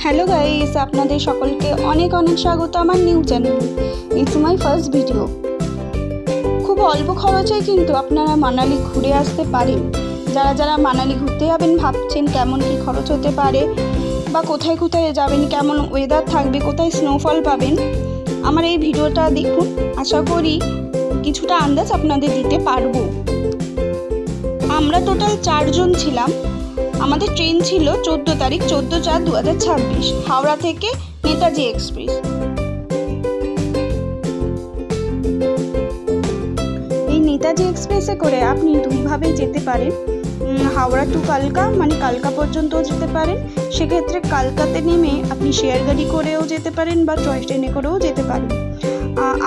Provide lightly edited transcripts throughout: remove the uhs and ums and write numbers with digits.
Hello guys, আপনাদের সকলকে অনেক অনেক স্বাগত আমার new channel. It's my first video. খুব অল্প খরচেই কিন্তু আপনারা মানালি ঘুরে আসতে পারেন। যারা যারা মানালি ঘুরতে যাবেন ভাবছেন কেমন কি খরচ হতে পারে বা কোথায় কোথায় যাবেন, কেমন ওয়েদার থাকবে, কোথায় স্নোফল পাবেন, আমার এই ভিডিওটা দেখুন। আশা করি কিছুটা আন্দাজ আপনাদের দিতে পারবো। আমরা টোটাল 4 জন ছিলাম। আমাদের ট্রেন ছিল 14 তারিখ 14/4/2026 হাওড়া থেকে নেতাজি এক্সপ্রেস। এই নেতাজি এক্সপ্রেসে করে আপনি দুইভাবে যেতে পারেন। হাওড়া টু কালকা, মানে কালকা পর্যন্তও যেতে পারেন। সেক্ষেত্রে কালকাতে নেমে আপনি শেয়ার গাড়ি করেও যেতে পারেন বা টয় ট্রেনে করেও যেতে পারেন।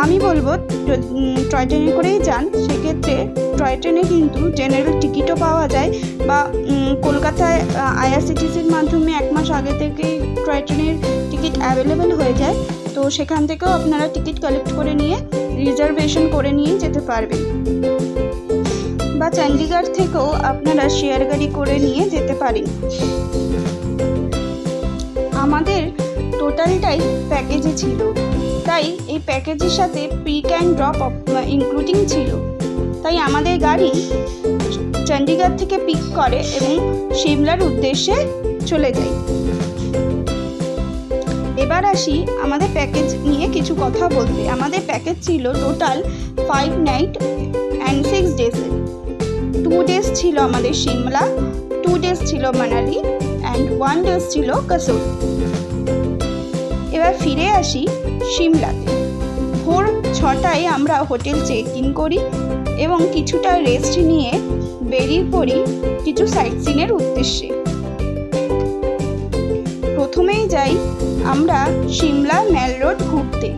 আমি বলবো টয় ট্রেনে করেই যান। সেক্ষেত্রে টয় ট্রেনে কিন্তু জেনারেল টিকিটও পাওয়া যায় বা কলকাতায় আইআরসিটিসির মাধ্যমে 1 মাস আগে থেকেই টয় ট্রেনের টিকিট অ্যাভেলেবেল হয়ে যায়। তো সেখান থেকেও আপনারা টিকিট কালেক্ট করে নিয়ে রিজার্ভেশন করে নিয়ে যেতে পারবেন। বা চণ্ডীগড় থেকেও আপনারা শেয়ার গাড়ি করে নিয়ে যেতে পারেন। আমাদের টোটালটাই প্যাকেজে ছিল, তাই এই প্যাকেজের সাথে পিক অ্যান্ড ড্রপ ইনক্লুডিং ছিল। তাই আমাদের গাড়ি চণ্ডীগড় থেকে পিক করে এবং সিমলার উদ্দেশ্যে চলে যায়। এবার আসি আমাদের প্যাকেজ নিয়ে কিছু কথা বলতে। আমাদের প্যাকেজ ছিল টোটাল 5 নাইট অ্যান্ড 6 ডেজের। 2 ডেজ ছিল আমাদের সিমলা, 2 ডেজ ছিল মানালি অ্যান্ড 1 ডেজ ছিল কাসোল। এবার ফিরে আসি সিমলাতে। ভোর 6টায় আমরা হোটেল চেক ইন করি এবং কিছুটা রেস্ট নিয়ে বেরিয়ে পড়ি কিছু সাইট সিনের উদ্দেশ্যে। প্রথমেই যাই আমরা সিমলা মেল রোড ঘুরতে।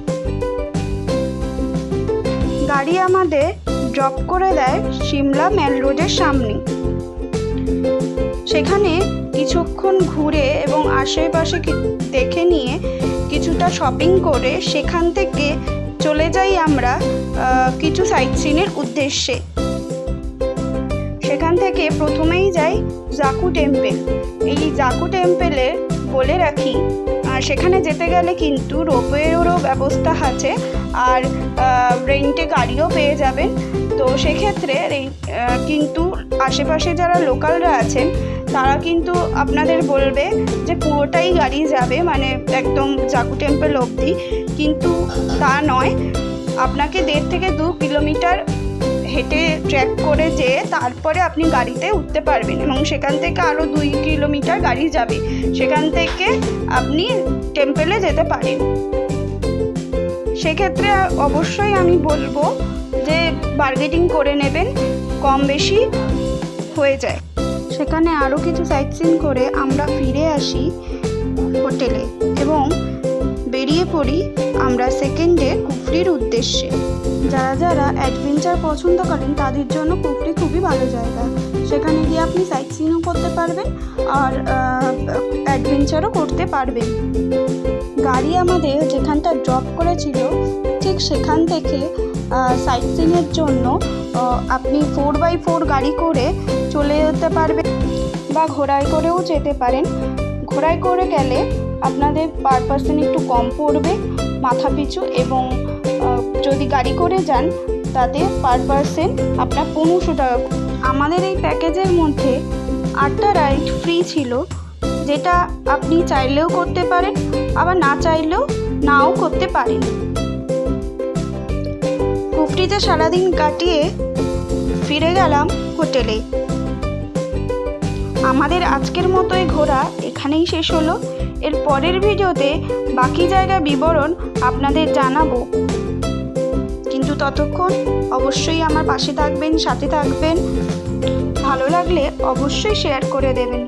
গাড়ি আমাদের ড্রপ করে দেয় সিমলা মেল রোডের সামনে। সেখানে কিছুক্ষণ ঘুরে এবং আশেপাশে দেখে নিয়ে কিছুটা শপিং করে সেখান থেকে চলে যাই আমরা কিছু সাইট সিনের উদ্দেশ্যে। সেখান থেকে প্রথমেই যাই জাকু টেম্পল। এই জাকু টেম্পলে বলে রাখি সেখানে যেতে গেলে কিন্তু রোপওয়েরও ব্যবস্থা আছে আর রেন্টে গাড়িও পেয়ে যাবেন। তো সেক্ষেত্রে কিন্তু আশেপাশে যারা লোকালরা আছেন তারা কিন্তু আপনাদের বলবে যে পুরোটাই গাড়ি যাবে, মানে একদম জাকু টেম্পল অবধি, কিন্তু তা নয়। আপনাকে 1.5 থেকে 2 কিলোমিটার হেঁটে ট্রেক করে যেয়ে তারপরে আপনি গাড়িতে উঠতে পারবেন এবং সেখান থেকে আরও 2 কিলোমিটার গাড়ি যাবে। সেখান থেকে আপনি টেম্পলে যেতে পারেন। সেক্ষেত্রে অবশ্যই আমি বলবো যে বার্গেনিং করে নেবেন, কম বেশি হয়ে যায়। সেখানে আরও কিছু সাইট সিন করে আমরা ফিরে আসি হোটেলে এবং বেরিয়ে পড়ি আমরা সেকেন্ড ডে কুফরির উদ্দেশ্যে। যারা যারা অ্যাডভেঞ্চার পছন্দ করেন তাদের জন্য কুফরি খুবই ভালো জায়গা। সেখানে গিয়ে আপনি সাইট সিনও করতে পারবেন আর অ্যাডভেঞ্চারও করতে পারবেন। গাড়ি আমাদের যেখানটা ড্রপ করেছিল ঠিক সেখান থেকে সাইট সিনের জন্য আপনি 4x4 গাড়ি করে চলে যেতে পারবেন বা ঘোড়ায় করেও যেতে পারেন। ঘোড়ায় করে গেলে আপনাদের পার পার্সন একটু কম পড়বে মাথা পিছু, এবং যদি গাড়ি করে যান তাতে পার পার্সন আপনার 1500 টাকা। আমাদের এই প্যাকেজের মধ্যে 8টা রাইড ফ্রি ছিল, যেটা আপনি চাইলেও করতে পারেন আবার না চাইলেও নাও করতে পারেন। কুফরিতে সারাদিন কাটিয়ে ফিরে গেলাম হোটেলে। আমাদের আজকের মতো এই ঘোরা এখানেই শেষ হলো। এর পরের ভিডিওতে বাকি জায়গার বিবরণ আপনাদের জানাবো, কিন্তু ততক্ষণ অবশ্যই আমার পাশে থাকবেন, সাথে থাকবেন। ভালো লাগলে অবশ্যই শেয়ার করে দেবেন।